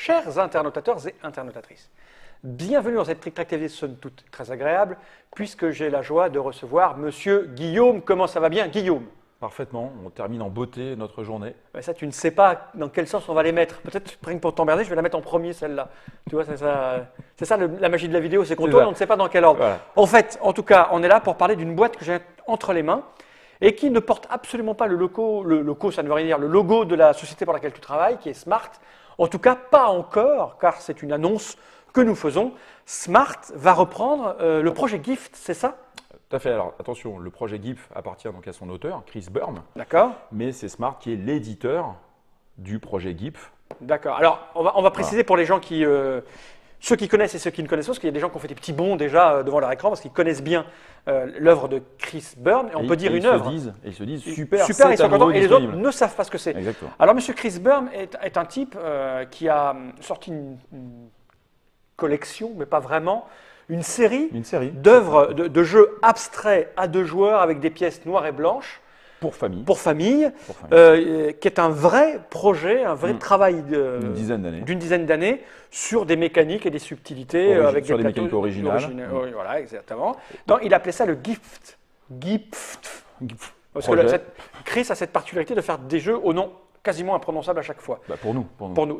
chers internautateurs et internautatrices. Bienvenue dans cette Tric Trac TV, somme toute très agréable, puisque j'ai la joie de recevoir Monsieur Guillaume. Comment ça va bien, Guillaume? Parfaitement, on termine en beauté notre journée. Ça, tu ne sais pas dans quel sens on va les mettre. Peut-être rien que pour t'emmerder, je vais la mettre en premier, celle-là. Tu vois, c'est ça la magie de la vidéo, c'est qu'on tourne, on ne sait pas dans quel ordre. Voilà. En fait, en tout cas, on est là pour parler d'une boîte que j'ai entre les mains et qui ne porte absolument pas le logo, ça ne veut rien dire, le logo de la société pour laquelle tu travailles, qui est Smart. En tout cas, pas encore, car c'est une annonce que nous faisons. Smart va reprendre le projet Gift, c'est ça? Tout à fait. Alors attention, le projet GIF appartient donc à son auteur, Chris Burm. D'accord. Mais c'est Smart qui est l'éditeur du projet GIF. D'accord. Alors, on va préciser pour les gens qui, ceux qui connaissent et ceux qui ne connaissent pas, parce qu'il y a des gens qui ont fait des petits bonds déjà devant leur écran, parce qu'ils connaissent bien l'œuvre de Chris Burm. Et on peut dire une œuvre. Ils se disent super, super, ils sont contents, et les autres disponible. ne savent pas ce que c'est. Exactement. Alors, Monsieur Chris Burm est un type qui a sorti une collection, mais pas vraiment, une série d'œuvres, de jeux abstraits à deux joueurs avec des pièces noires et blanches. Pour famille. Qui est un vrai projet, un vrai travail d'une dizaine d'années sur des mécaniques et des subtilités. Avec sur des mécaniques originales. Oui, voilà, exactement. Donc, il appelait ça le Gift. Parce que Chris a cette particularité de faire des jeux au nom quasiment imprononçable à chaque fois. Bah pour nous.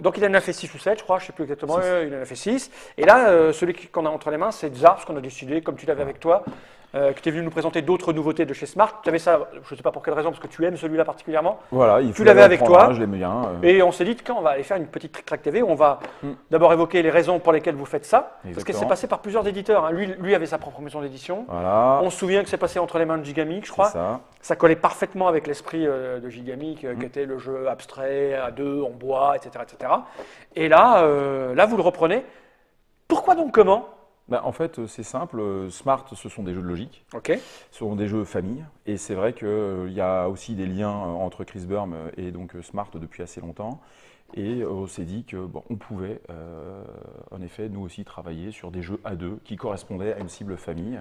Donc il en a fait 6 ou 7, je crois, je ne sais plus exactement, il en a fait 6. Et là, celui qu'on a entre les mains, c'est Zars, qu'on a décidé, comme tu l'avais avec toi, que tu es venu nous présenter d'autres nouveautés de chez Smart. Tu avais ça, je ne sais pas pour quelle raison, parce que tu aimes celui-là particulièrement. Voilà, tu l'avais avec toi. Je l'aime bien. Et on s'est dit qu'on va aller faire une petite Tric Trac TV où on va d'abord évoquer les raisons pour lesquelles vous faites ça. Exactement. Parce que c'est passé par plusieurs éditeurs. Hein. Lui avait sa propre maison d'édition. Voilà. On se souvient que c'est passé entre les mains de Gigamic, je crois. Ça collait parfaitement avec l'esprit de Gigamic, qui était le jeu abstrait, à deux, en bois, etc. etc. Et là, vous le reprenez. Pourquoi donc comment? En fait, c'est simple. Smart, ce sont des jeux de logique. Okay. Ce sont des jeux famille. Et c'est vrai qu'il y a aussi des liens entre Chris Burm et donc Smart depuis assez longtemps. Et on s'est dit qu'on pouvait, en effet, nous aussi travailler sur des jeux à deux qui correspondaient à une cible famille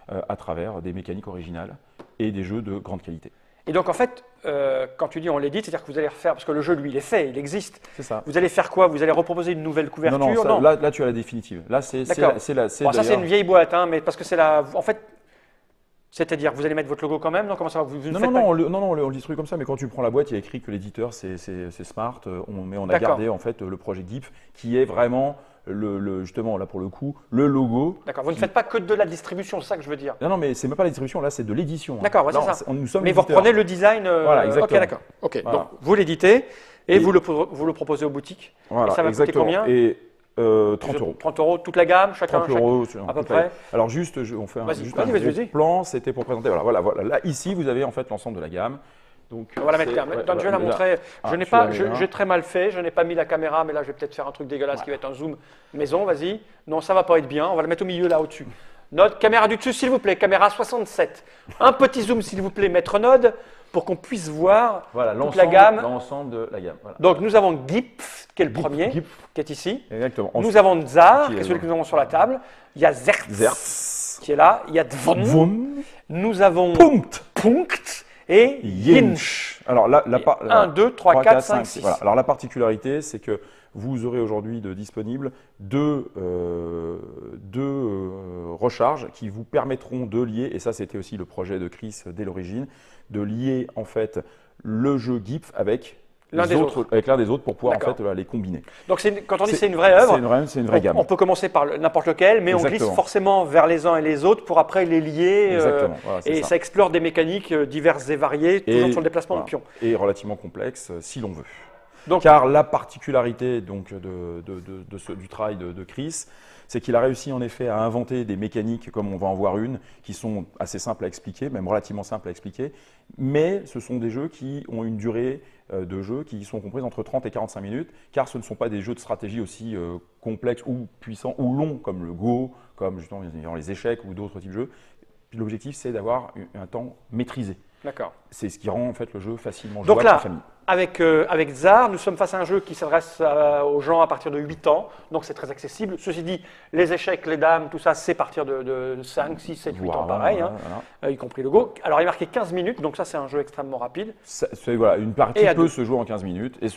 à travers des mécaniques originales et des jeux de grande qualité. Et donc, en fait, quand tu dis on l'édite, c'est-à-dire que vous allez refaire, parce que le jeu, lui, il est fait, il existe. C'est ça. Vous allez faire quoi? Vous allez reproposer une nouvelle couverture? Non. Là, tu as la définitive. Là, c'est ça, c'est une vieille boîte, hein, mais parce que c'est la. En fait, c'est-à-dire, vous allez mettre votre logo quand même? Non, comment ça va? Non, on le distribue comme ça, mais quand tu prends la boîte, il y a écrit que l'éditeur, c'est Smart. On a gardé, en fait, le projet GIF, qui est vraiment. Justement, là pour le coup, le logo. D'accord, vous ne faites pas que de la distribution, c'est ça que je veux dire. Non, mais c'est même pas la distribution, là c'est de l'édition. D'accord, c'est ça. Nous sommes mais vous reprenez le design. Voilà, exactement. Ok, d'accord. Ok, voilà. Donc vous l'éditez et vous le proposez aux boutiques. Voilà, et ça va coûter combien? Et 30 €. 30 €, toute la gamme, chacun 30 € à peu près. Alors juste, on fait juste un gros plan, c'était pour présenter. Voilà. Là, ici, vous avez en fait l'ensemble de la gamme. Donc, on va la mettre là. Je vais la montrer. J'ai très mal fait, je n'ai pas mis la caméra, mais là je vais peut-être faire un truc dégueulasse qui va être un zoom maison, vas-y. Non, ça va pas être bien, on va la mettre au milieu là au-dessus. Node, caméra du dessus s'il vous plaît, caméra 67. Un petit zoom s'il vous plaît, maître Node, pour qu'on puisse voir toute la gamme. L'ensemble de la gamme. Voilà. Donc nous avons Gift, qui est le premier, qui est ici. Exactement. Nous avons Tsar, qui est celui que nous avons sur la table. Il y a Zertz, qui est là. Il y a Dvon. Nous avons Punkt. Et Yinch. Alors là, 1, 2, 3, 4, 5, 6. Voilà. Alors la particularité, c'est que vous aurez aujourd'hui disponible deux recharges qui vous permettront de lier, et ça c'était aussi le projet de Chris dès l'origine, de lier en fait le jeu GIF avec l'un des autres pour pouvoir en fait les combiner. Donc quand on dit c'est une vraie œuvre, c'est une vraie gamme. On peut commencer par n'importe lequel, mais on glisse forcément vers les uns et les autres pour après les lier. Exactement. Voilà, et ça explore des mécaniques diverses et variées, toujours sur le déplacement de pions. Et relativement complexe si l'on veut. Car la particularité donc, du travail de Chris, c'est qu'il a réussi en effet à inventer des mécaniques, comme on va en voir une, qui sont assez simples à expliquer, même relativement simples à expliquer, mais ce sont des jeux qui ont une durée de jeu qui sont comprises entre 30 et 45 minutes, car ce ne sont pas des jeux de stratégie aussi complexes ou puissants ou longs comme le Go, comme justement les échecs ou d'autres types de jeux. L'objectif, c'est d'avoir un temps maîtrisé. D'accord. C'est ce qui rend en fait le jeu facilement jouable en famille. avec Tsar, nous sommes face à un jeu qui s'adresse aux gens à partir de 8 ans, donc c'est très accessible. Ceci dit, les échecs, les dames, tout ça, c'est à partir de 5, 6, 7, 8 ans pareil, y compris le Go. Alors il est marqué 15 minutes, donc ça c'est un jeu extrêmement rapide. Voilà, une partie peut se jouer en 15 minutes, et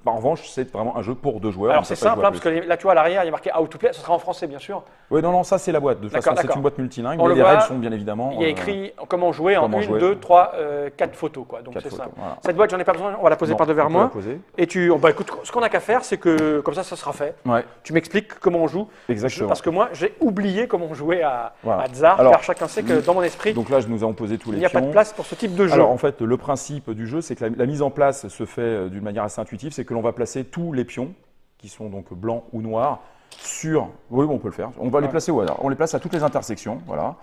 en revanche, c'est vraiment un jeu pour 2 joueurs. Alors c'est simple, parce que là tu vois à l'arrière, il est marqué How to Play, ce sera en français bien sûr. Oui, non, ça c'est la boîte, de toute façon c'est une boîte multilingue, mais les règles sont bien évidemment… Il y a écrit comment jouer en 1, 2, 3, 4 photos, quoi. Donc c'est simple. Voilà. Cette boîte, j'en ai pas besoin, on va la poser par devers moi. Et écoute, ce qu'on a qu'à faire, c'est que comme ça sera fait. Ouais. Tu m'expliques comment on joue. Exactement. Parce que moi, j'ai oublié comment on jouait à Tsar, car chacun sait que dans mon esprit, donc là, nous avons posé tous les pions. Il n'y a pas de place pour ce type de jeu. Alors en fait, le principe du jeu, c'est que la mise en place se fait d'une manière assez intuitive, c'est que l'on va placer tous les pions, qui sont donc blancs ou noirs, sur… Oui, on peut le faire. On va les placer au hasard. On les place à toutes les intersections, voilà.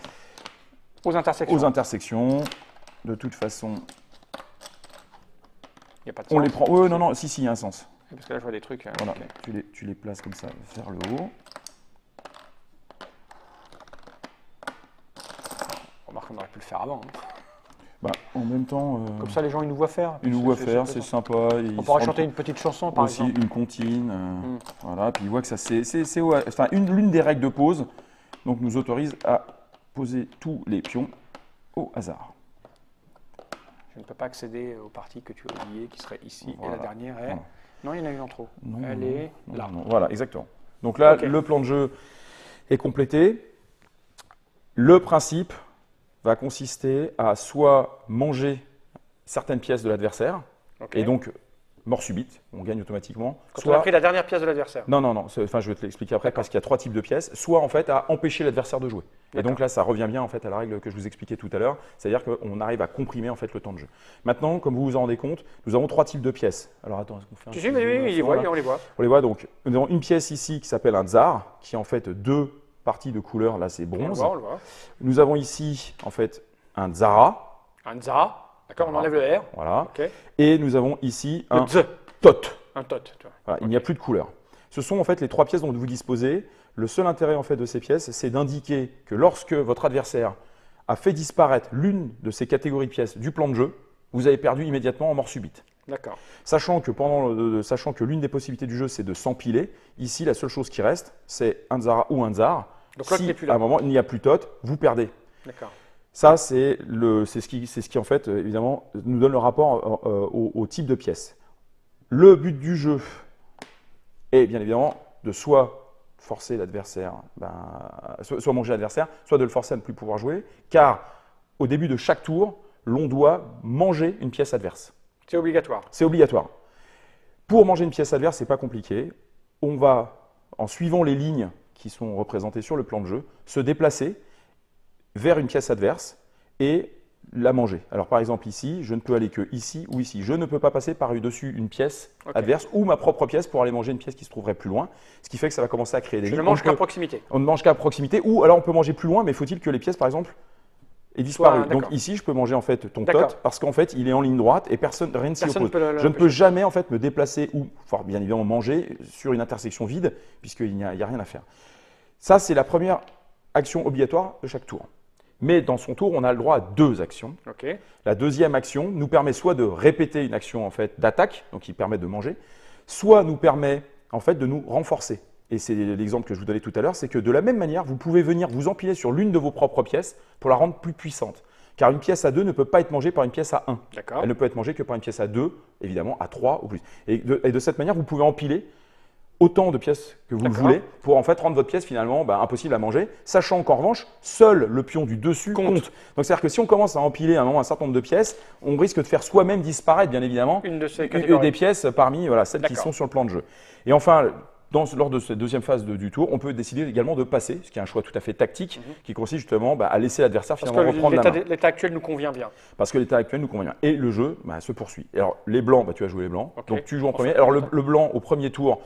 Aux intersections. Aux intersections. De toute façon… Il n'y a pas de sens. On les prend… Oui, non, si, il y a un sens. Parce que là, je vois des trucs… Voilà, tu les places comme ça vers le haut. Remarque qu'on aurait pu le faire avant. En même temps… Comme ça, les gens, ils nous voient faire. Ils nous voient faire, c'est sympa. On pourra chanter une petite chanson, par exemple. Aussi, une comptine. Voilà, puis ils voient que ça, c'est l'une des règles de pose. Donc, nous autorise à poser tous les pions au hasard. Je ne peux pas accéder aux parties que tu as oubliées, qui seraient ici. Voilà. Et la dernière est… Non, il y en a une en trop. Elle est là. Voilà, exactement. Donc là, le plan de jeu est complété. Le principe va consister à soit manger certaines pièces de l'adversaire, et donc mort subite, on gagne automatiquement. Quand on a pris la dernière pièce de l'adversaire. Non, enfin je vais te l'expliquer après, parce qu'il y a 3 types de pièces. Soit en fait à empêcher l'adversaire de jouer. Et donc là, ça revient bien en fait à la règle que je vous expliquais tout à l'heure, c'est-à-dire qu'on arrive à comprimer en fait le temps de jeu. Maintenant, comme vous vous en rendez compte, nous avons 3 types de pièces. Alors attends, est-ce qu'on fait un… Oui, on les voit. On les voit, donc nous avons une pièce ici qui s'appelle un Tsar, qui est en fait 2 parties de couleur, là c'est bronze. On le voit. Nous avons ici en fait un Tsara. Un Tsara, d'accord, on enlève le R. Voilà. Et nous avons ici un Tot. Un Tot. Voilà, il n'y a plus de couleur. Ce sont en fait les 3 pièces dont vous disposez. Le seul intérêt en fait de ces pièces, c'est d'indiquer que lorsque votre adversaire a fait disparaître l'une de ces catégories de pièces du plan de jeu, vous avez perdu immédiatement en mort subite. D'accord. Sachant que l'une des possibilités du jeu, c'est de s'empiler, ici, la seule chose qui reste, c'est un Tsara ou un Tsar. Donc si à un moment, il n'y a plus Tot, vous perdez. D'accord. Ça, c'est ce qui, en fait, évidemment, nous donne le rapport au type de pièce. Le but du jeu est, bien évidemment, de soit forcer l'adversaire, soit manger l'adversaire, soit de le forcer à ne plus pouvoir jouer, car au début de chaque tour, l'on doit manger une pièce adverse. C'est obligatoire. C'est obligatoire. Pour manger une pièce adverse, c'est pas compliqué. On va, en suivant les lignes qui sont représentées sur le plan de jeu, se déplacer vers une pièce adverse et la manger. Alors par exemple ici, je ne peux aller que ici ou ici. Je ne peux pas passer par-dessus une pièce adverse ou ma propre pièce pour aller manger une pièce qui se trouverait plus loin. Ce qui fait que ça va commencer à créer des lignes. Je ne mange qu'à proximité. On ne mange qu'à proximité, ou alors on peut manger plus loin, mais faut-il que les pièces, par exemple, aient disparu. Donc ici, je peux manger en fait ton Tot parce qu'en fait, il est en ligne droite et rien ne s'y oppose. Je ne peux jamais en fait me déplacer ou, bien évidemment, manger sur une intersection vide puisqu'il n'y a rien à faire. Ça, c'est la première action obligatoire de chaque tour. Mais dans son tour, on a le droit à 2 actions. La deuxième action nous permet soit de répéter une action en fait d'attaque, donc qui permet de manger, soit nous permet en fait de nous renforcer. Et c'est l'exemple que je vous donnais tout à l'heure, c'est que de la même manière, vous pouvez venir vous empiler sur l'une de vos propres pièces pour la rendre plus puissante. Car une pièce à 2 ne peut pas être mangée par une pièce à 1. Elle ne peut être mangée que par une pièce à 2, évidemment à 3 ou plus. Et de cette manière, vous pouvez empiler autant de pièces que vous le voulez pour en fait rendre votre pièce finalement impossible à manger, sachant qu'en revanche, seul le pion du dessus compte. Donc c'est-à-dire que si on commence à empiler à un moment un certain nombre de pièces, on risque de faire soi-même disparaître bien évidemment des pièces parmi celles qui sont sur le plan de jeu. Et enfin, lors de cette deuxième phase du tour, on peut décider également de passer, ce qui est un choix tout à fait tactique, qui consiste justement à laisser l'adversaire finalement reprendre la main. L'état actuel nous convient bien. Parce que l'état actuel nous convient bien. Et le jeu se poursuit. Alors les blancs, tu vas jouer les blancs, donc tu joues en premier. Alors le blanc au premier tour,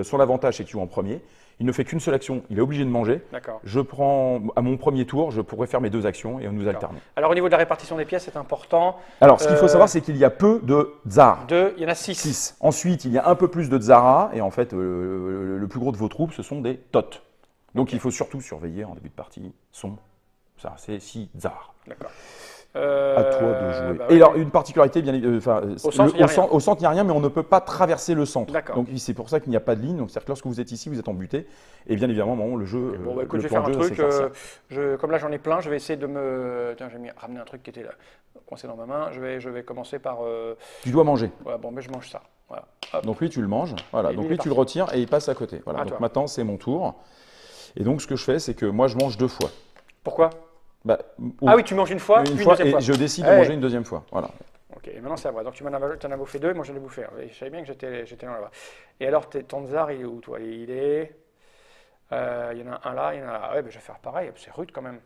son avantage c'est qu'il joue en premier. Il ne fait qu'une seule action, il est obligé de manger. Je prends à mon premier tour, je pourrais faire mes 2 actions et on nous alterne. Alors au niveau de la répartition des pièces, c'est important. Alors ce qu'il faut savoir, c'est qu'il y a peu de Tsar. Il y en a 6. Ensuite, il y a un peu plus de Tsara et en fait, le plus gros de vos troupes, ce sont des Tot. Donc il faut surtout surveiller en début de partie ça, c'est 6 Tsar. D'accord. À toi de jouer. Bah Et ouais, alors, mais une particularité, bien au centre, il y a rien. au centre, il n'y a rien, mais on ne peut pas traverser le centre. D'accord. Donc, c'est pour ça qu'il n'y a pas de ligne. Donc, c'est-à-dire que lorsque vous êtes ici, vous êtes embuté. Et bien évidemment, bon, le jeu, Bon, bah écoute, le je vais plan faire un de jeu truc. s'éclaircir. Comme là, j'en ai plein, je vais essayer de me. Tiens, ramené un truc qui était là, coincé dans ma main. Je vais commencer par. Tu dois manger. Ouais, bon, mais je mange ça. Voilà. Hop. Donc, lui, tu le manges. Voilà. Et lui, Donc, il est lui, tu le parti. retires et il passe à côté. Voilà. À Donc, toi. maintenant, c'est mon tour. Et donc, ce que je fais, c'est que moi, je mange 2 fois. Pourquoi? Bah, Ah oui, tu manges une fois, puis une deuxième et fois. je décide de Ouais. manger une deuxième fois. Voilà. Ok, et maintenant c'est à moi. Donc tu en as bouffé 2, moi j'en ai bouffé un. Et je savais bien que j'étais loin là-bas. Et alors, ton tsar, il est où, toi? Il est. Il y en a un là, il y en a là. Ouais, ben, je vais faire pareil, c'est rude quand même.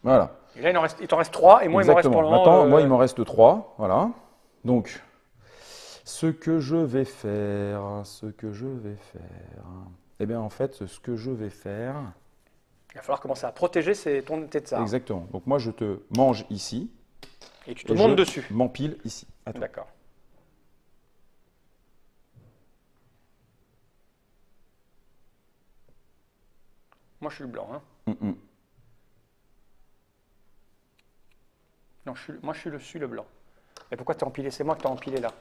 Voilà. Et là, il t'en reste 3, et moi, il m'en reste pour le Exactement. moment. Maintenant, moi, il m'en reste 3. Voilà. Donc, ce que je vais faire, eh bien, en fait, ce que je vais faire, Il va falloir commencer à protéger tes tsars. exactement. Donc, moi, je te mange ici. Et tu te montes dessus. M'empile ici. À toi. D'accord. Moi, je suis le blanc. Hein. Non, moi, je suis le blanc. Mais pourquoi t'as empilé? C'est moi qui t'ai empilé là.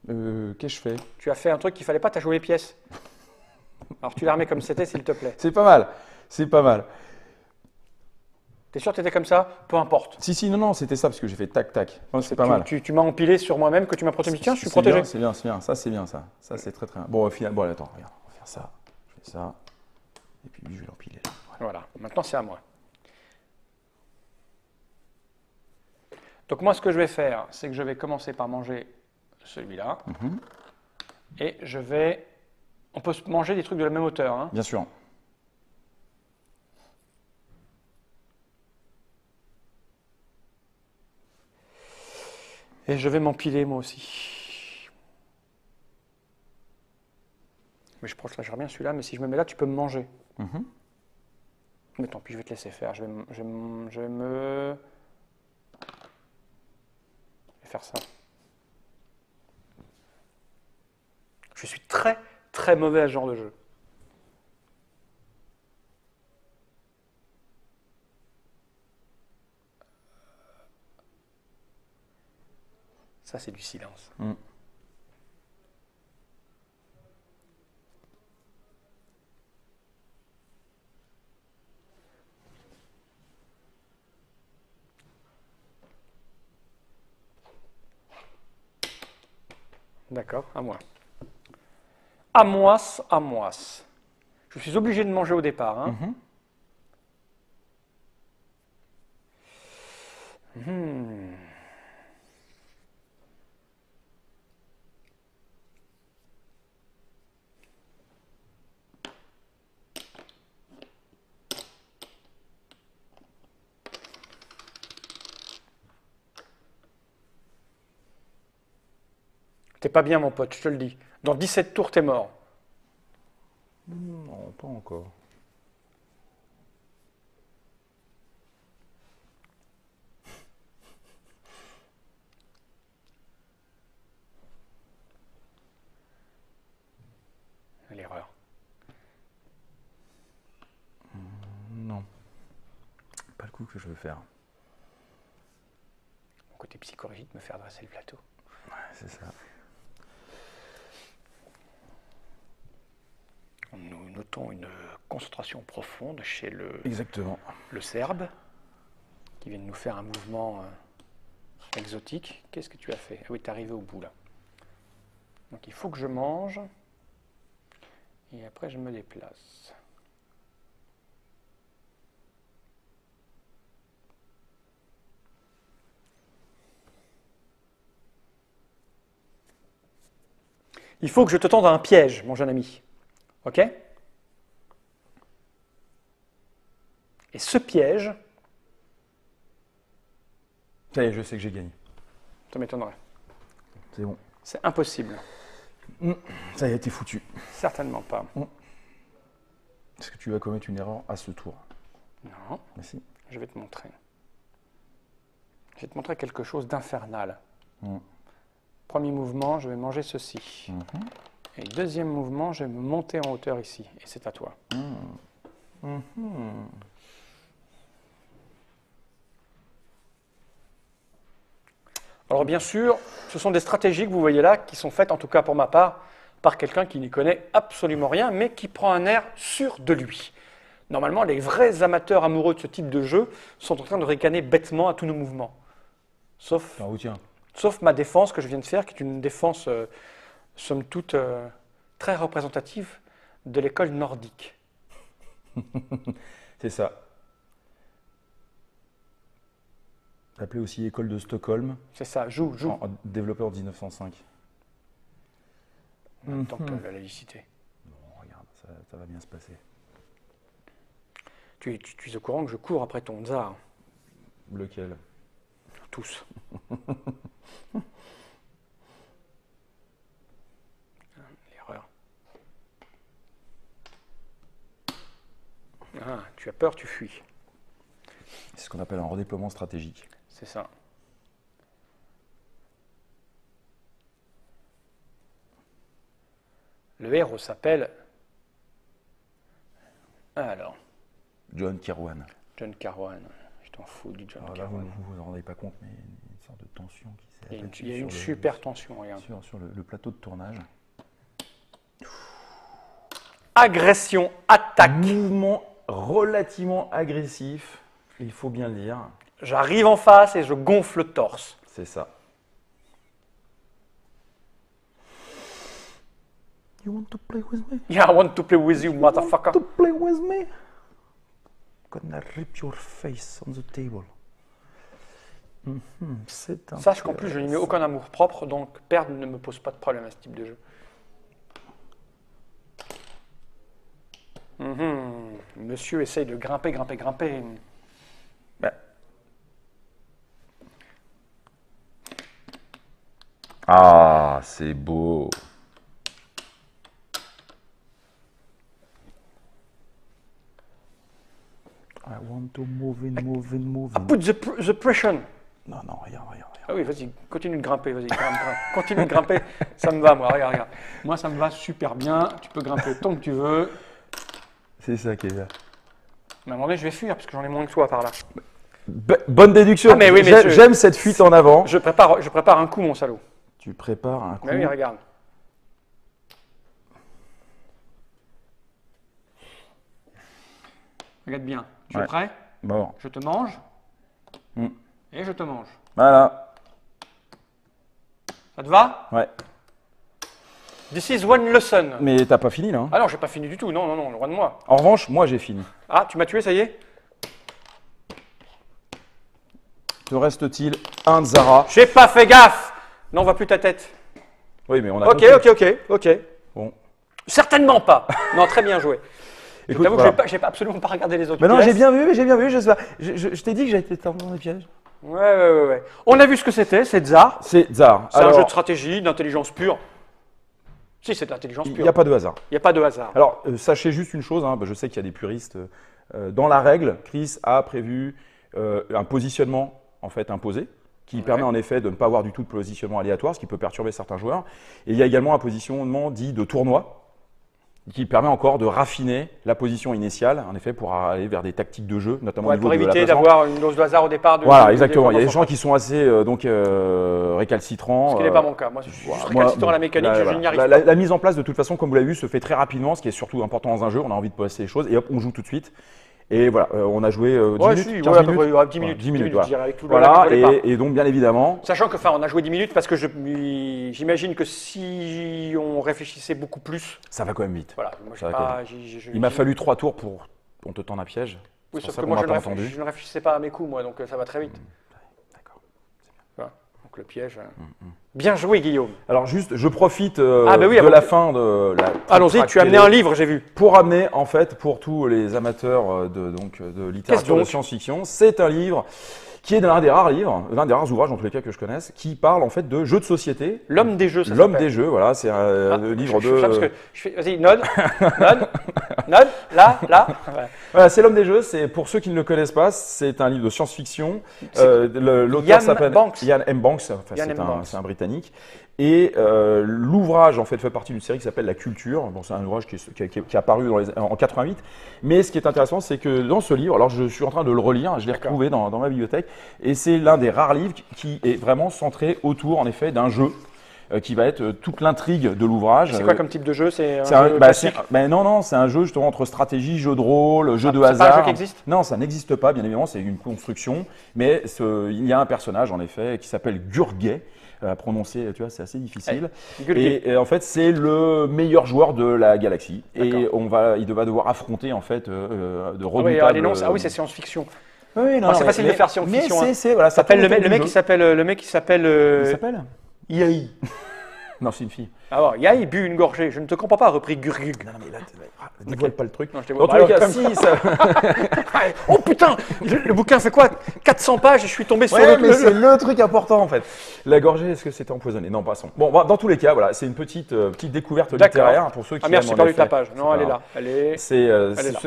Qu'est-ce que je fais? Tu as fait un truc qu'il fallait pas, t'as joué les pièces. Alors, tu l'as remis comme c'était, s'il te plaît. C'est pas mal. C'est pas mal. T'es sûr que t'étais comme ça? Peu importe. Si, non, c'était ça, parce que j'ai fait tac, tac. Oh, c'est pas mal. Tu m'as empilé sur moi-même, que tu m'as protégé. Tiens, je suis C'est protégé. bien, c'est bien, c'est bien. Ça, c'est bien, ça. Ça, c'est très, très bien. Bon, au final, bon, attends, regarde. On va faire ça. Je fais ça. Et puis, lui, je vais l'empiler là. Voilà, maintenant c'est à moi. Donc moi, ce que je vais faire, c'est que je vais commencer par manger celui-là. Et je vais... On peut se manger des trucs de la même hauteur. Hein. Bien sûr. Et je vais m'empiler moi aussi. Mais je protégerai bien celui-là, mais si je me mets là, tu peux me manger. Mais tant pis, je vais te laisser faire. Je vais faire ça. Je suis très, très mauvais à ce genre de jeu. Ça, c'est du silence. D'accord, à moi. À moi, à moi. Je suis obligé de manger au départ. Hein. T'es pas bien, mon pote, je te le dis. Dans 17 tours, t'es mort. Non, pas encore. L'erreur. Non. Pas le coup que je veux faire. Mon côté psychorigide me fait dresser le plateau. Ouais, c'est ça. Nous notons une concentration profonde chez Exactement. le Serbe, qui vient de nous faire un mouvement exotique. Qu'est-ce que tu as fait? Ah oui, tu es arrivé au bout là. Donc il faut que je mange, et après je me déplace. Il faut que je te tende un piège, mon jeune ami. Ok? Et ce piège, Ça y est, je sais que j'ai gagné. ça m'étonnerait. C'est bon. C'est impossible. Ça y est, t'es foutu. Certainement pas. Est-ce que tu vas commettre une erreur à ce tour? Non, Merci. je vais te montrer. Je vais te montrer quelque chose d'infernal. Premier mouvement, je vais manger ceci. Et deuxième mouvement, je vais me monter en hauteur ici. Et c'est à toi. Alors bien sûr, ce sont des stratégies que vous voyez là, qui sont faites, en tout cas pour ma part, par quelqu'un qui n'y connaît absolument rien, mais qui prend un air sûr de lui. Normalement, les vrais amateurs amoureux de ce type de jeu sont en train de ricaner bêtement à tous nos mouvements. Sauf ma défense que je viens de faire, qui est une défense, somme toute, très représentative de l'école nordique. C'est ça. Appelé aussi école de Stockholm. C'est ça, joue. Développé en 1905. En même temps que la laïcité. Bon, regarde, ça va bien se passer. Tu es au courant que je cours après ton tsar? Lequel? Tous. L'erreur. Ah, tu as peur, tu fuis. C'est ce qu'on appelle un redéploiement stratégique. C'est ça. Le héros s'appelle... Alors... John Kirwan. John Kirwan. Je t'en fous du John Kirwan. Là, vous ne vous en rendez pas compte, mais une sorte de tension qui s'est abattue. Il y a une super tension, regarde. Sur le plateau de tournage. Agression, attaque. Mouvement relativement agressif, il faut bien le dire. J'arrive en face et je gonfle le torse. C'est ça. You want to play with me? Yeah, I want to play with you, motherfucker. You want to play with me? I'm gonna rip your face on the table. Sache qu'en plus, je n'y mets aucun amour propre, donc perdre ne me pose pas de problème à ce type de jeu. Monsieur essaye de grimper. Ben. Ah, c'est beau. I want to move in. Put the pressure. Non, regarde. Ah oui, vas-y, continue de grimper, grimpe. Continue de grimper, ça me va, moi, regarde. Moi, ça me va super bien, tu peux grimper tant que tu veux. C'est ça qui est bien. Mais à un moment donné, je vais fuir, parce que j'en ai moins que toi par là. Bonne déduction, oui, j'aime cette fuite en avant. Je prépare un coup, mon salaud. Tu prépares un coup. Mais oui, regarde. Regarde bien. Tu es prêt? Bon. Je te mange. Et je te mange. Voilà. Ça te va? Ouais. This is one lesson. Mais t'as pas fini là hein? Ah non, j'ai pas fini du tout. Non, loin de moi. En revanche, moi j'ai fini. Ah, tu m'as tué, ça y est? Te reste-t-il un Zara? J'ai pas fait gaffe. Non, on voit plus ta tête. Oui, mais on a Ok. Bon. Certainement pas. Non, très bien joué. Écoute, je t'avoue que j'ai absolument pas regardé les autres. Mais non, j'ai bien vu, je sais pas. Je t'ai dit que j'étais dans les pièges. Ouais. On a vu ce que c'était, c'est Tsar. C'est Tsar. C'est un jeu de stratégie, d'intelligence pure. Si, c'est de l'intelligence pure. Il n'y a pas de hasard. Il n'y a pas de hasard. Alors, sachez juste une chose, je sais qu'il y a des puristes. Dans la règle, Chris a prévu un positionnement en fait imposé, qui permet en effet de ne pas avoir du tout de positionnement aléatoire, ce qui peut perturber certains joueurs. Et il y a également un positionnement dit de tournoi, qui permet encore de raffiner la position initiale, en effet, pour aller vers des tactiques de jeu, notamment au niveau pour de la éviter placement. d'avoir une dose de hasard au départ. Voilà, exactement. Il y a des gens qui sont assez récalcitrants. Ce qui n'est pas mon cas. Moi, je suis juste récalcitrant à la mécanique, je n'y arrive pas. La mise en place, de toute façon, comme vous l'avez vu, se fait très rapidement, ce qui est surtout important dans un jeu. On a envie de passer les choses et hop, on joue tout de suite. Et voilà, on a joué 10 minutes, 15 minutes. 10 minutes, voilà. je dirais, avec tout le voilà, et donc bien évidemment. Sachant que, on a joué 10 minutes parce que j'imagine que si on réfléchissait beaucoup plus. Ça va quand même vite. Voilà, moi, il m'a fallu 3 tours pour on te tendre un piège. Oui, sauf que moi, je ne réfléchissais pas à mes coups, moi, donc ça va très vite. D'accord. Voilà. Donc le piège. Bien joué, Guillaume. Alors juste, je profite de la fin de la... Allons-y, tu as amené un livre, j'ai vu. Pour amener, en fait, pour tous les amateurs de littérature de science-fiction, c'est un livre qui est l'un des rares ouvrages, en tous les cas que je connaisse, qui parle en fait de jeux de société. L'homme des jeux, ça s'appelle. L'homme des jeux, voilà, c'est un livre de... Vas-y, node, là. Voilà, c'est l'homme des jeux, c'est pour ceux qui ne le connaissent pas, c'est un livre de science-fiction. L'auteur s'appelle Ian M. Banks, c'est un Britannique. Et l'ouvrage en fait partie d'une série qui s'appelle La Culture. Bon, c'est un ouvrage qui est apparu en 88. Mais ce qui est intéressant, c'est que dans ce livre, alors je suis en train de le relire, je l'ai retrouvé dans ma bibliothèque, et c'est l'un des rares livres qui est vraiment centré autour en effet d'un jeu. Qui va être toute l'intrigue de l'ouvrage. C'est quoi comme type de jeu? C'est non, c'est un jeu justement entre stratégie, jeu de rôle, jeu de hasard. C'est pas un jeu qui existe? Non, ça n'existe pas, bien évidemment, c'est une construction. Mais il y a un personnage en effet qui s'appelle Gurgay. À prononcer, tu vois, c'est assez difficile. Et en fait, c'est le meilleur joueur de la galaxie. Et il va devoir affronter en fait de redoutables. Oui, c'est science-fiction. Oui, c'est facile de faire science-fiction. Voilà, ça s'appelle le mec qui s'appelle. Il s'appelle Yahi. Non, c'est une fille. Alors, Yahi bu une gorgée. Je ne te comprends pas, repris Gurgug. Non, mais là, dévoile pas le truc. Non, je dans tous les cas, si ça. Oh putain, le bouquin fait quoi? 400 pages et je suis tombé sur mais c'est le truc important en fait. La gorgée, est-ce que c'était empoisonné? Non, passons. Bon, dans tous les cas, voilà, c'est une petite découverte littéraire pour ceux qui. Merci, j'ai perdu ta page. Non, elle est là.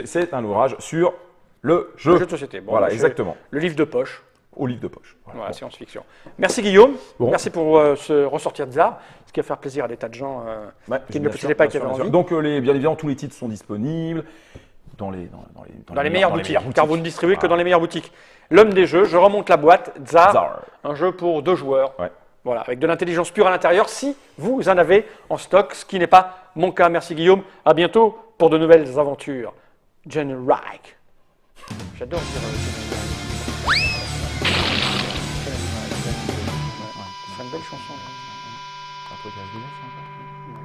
C'est un ouvrage sur le jeu. Le jeu de société. Bon, voilà, exactement. Le livre de poche. Au livre de poche. Voilà, science-fiction. Merci Guillaume. Bon. Merci pour ce ressortir de Tsar, ce qui va faire plaisir à des tas de gens qui ne le possédaient pas et qui avaient envie. Donc, bien évidemment, tous les titres sont disponibles dans les meilleures boutiques, car vous ne distribuez que dans les meilleures boutiques. L'homme des jeux, je remonte la boîte, Tsar, un jeu pour 2 joueurs. Ouais. Voilà, avec de l'intelligence pure à l'intérieur, si vous en avez en stock, ce qui n'est pas mon cas. Merci Guillaume. À bientôt pour de nouvelles aventures. Jen Reich. J'adore dire c'est une belle chanson. Un truc à se